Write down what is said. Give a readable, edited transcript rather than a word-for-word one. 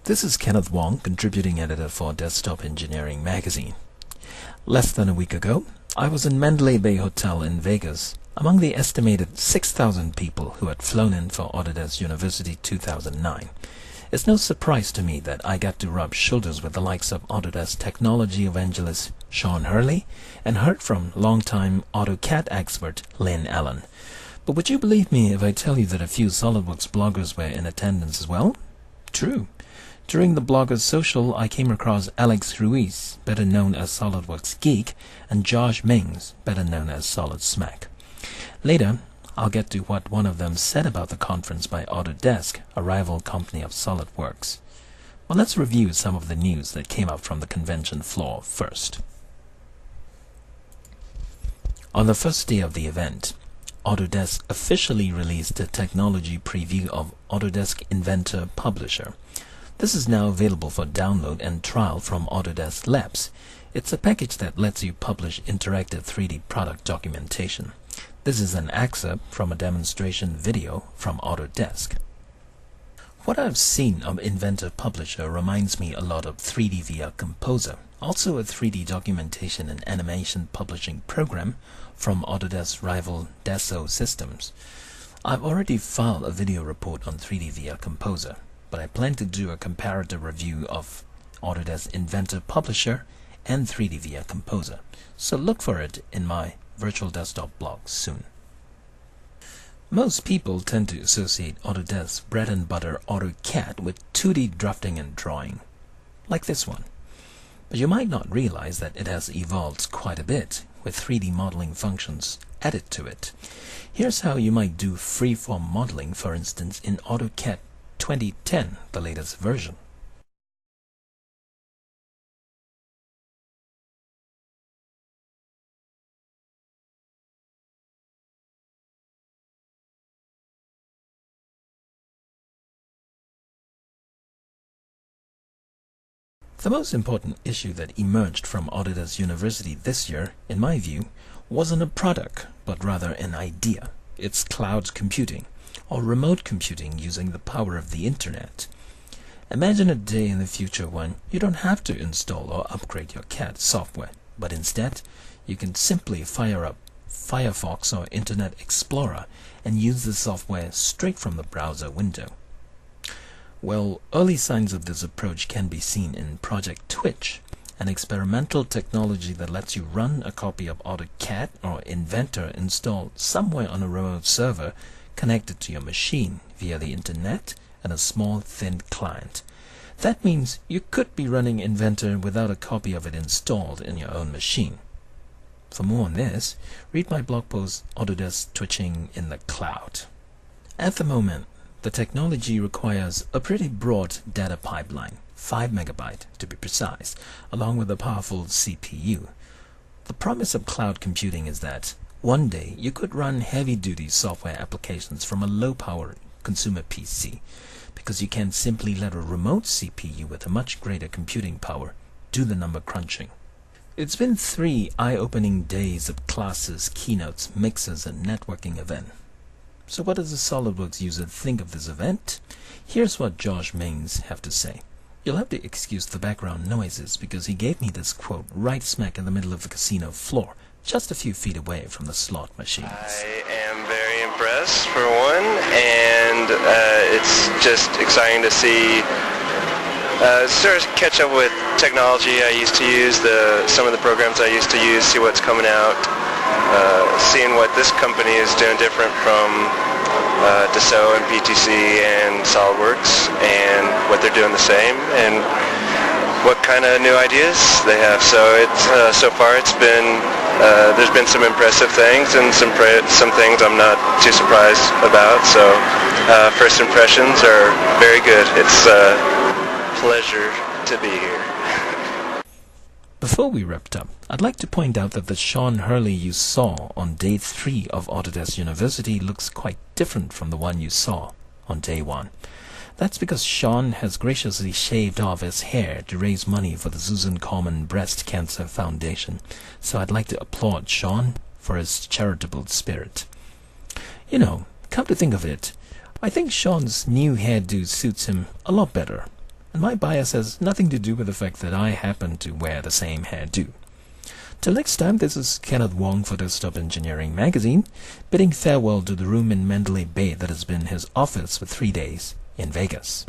This is Kenneth Wong, contributing editor for Desktop Engineering magazine. Less than a week ago, I was in Mandalay Bay Hotel in Vegas, among the estimated 6,000 people who had flown in for Autodesk University 2009. It's no surprise to me that I got to rub shoulders with the likes of Autodesk technology evangelist Sean Hurley and heard from longtime AutoCAD expert Lynn Allen. But would you believe me if I tell you that a few Solidworks bloggers were in attendance as well? True. During the bloggers social, I came across Alex Ruiz, better known as Solidworks Geek, and Josh Mings, better known as Solid Smack. Later, I'll get to what one of them said about the conference by Autodesk, a rival company of SolidWorks. Well, let's review some of the news that came up from the convention floor first. On the first day of the event, Autodesk officially released a technology preview of Autodesk Inventor Publisher. This is now available for download and trial from Autodesk Labs. It's a package that lets you publish interactive 3D product documentation. This is an excerpt from a demonstration video from Autodesk. What I've seen of Inventor Publisher reminds me a lot of 3D via Composer, also a 3D documentation and animation publishing program from Autodesk's rival Dassault Systems. I've already filed a video report on 3D via Composer, but I plan to do a comparative review of Autodesk Inventor Publisher and 3D via Composer, so look for it in my virtual desktop blog soon. Most people tend to associate Autodesk's bread and butter AutoCAD with 2D drafting and drawing, like this one. But you might not realize that it has evolved quite a bit, with 3D modeling functions added to it. Here's how you might do freeform modeling, for instance, in AutoCAD 2010, the latest version. The most important issue that emerged from Autodesk University this year, in my view, wasn't a product, but rather an idea. It's cloud computing, or remote computing using the power of the internet. Imagine a day in the future when you don't have to install or upgrade your CAD software, but instead you can simply fire up Firefox or Internet Explorer and use the software straight from the browser window. Well, early signs of this approach can be seen in Project Twitch, an experimental technology that lets you run a copy of AutoCAD or Inventor installed somewhere on a remote server connected to your machine via the internet and a small thin client. That means you could be running Inventor without a copy of it installed in your own machine. For more on this, read my blog post, Autodesk Twitching in the Cloud. At the moment, the technology requires a pretty broad data pipeline, 5 MB to be precise, along with a powerful CPU. The promise of cloud computing is that one day you could run heavy-duty software applications from a low-power consumer PC, because you can simply let a remote CPU with a much greater computing power do the number crunching. It's been 3 eye-opening days of classes, keynotes, mixers, and networking events. So what does a SolidWorks user think of this event? Here's what Josh Mings have to say. You'll have to excuse the background noises because he gave me this quote right smack in the middle of the casino floor, just a few feet away from the slot machines. I am very impressed, for one, and it's just exciting to see sort of catch up with technology I used to use, some of the programs I used to use, see what's coming out. Seeing what this company is doing different from Dassault and PTC and SolidWorks, and what they're doing the same, and what kind of new ideas they have. So it's so far it's been there's been some impressive things and some things I'm not too surprised about. So first impressions are very good. It's a pleasure to be here. Before we wrapped up, I'd like to point out that the Sean Hurley you saw on day 3 of Autodesk University looks quite different from the one you saw on day 1. That's because Sean has graciously shaved off his hair to raise money for the Susan Komen Breast Cancer Foundation, so I'd like to applaud Sean for his charitable spirit. You know, come to think of it, I think Sean's new hairdo suits him a lot better. and my bias has nothing to do with the fact that I happen to wear the same hairdo. Till next time, this is Kenneth Wong for Desktop Engineering Magazine, bidding farewell to the room in Mandalay Bay that has been his office for 3 days in Vegas.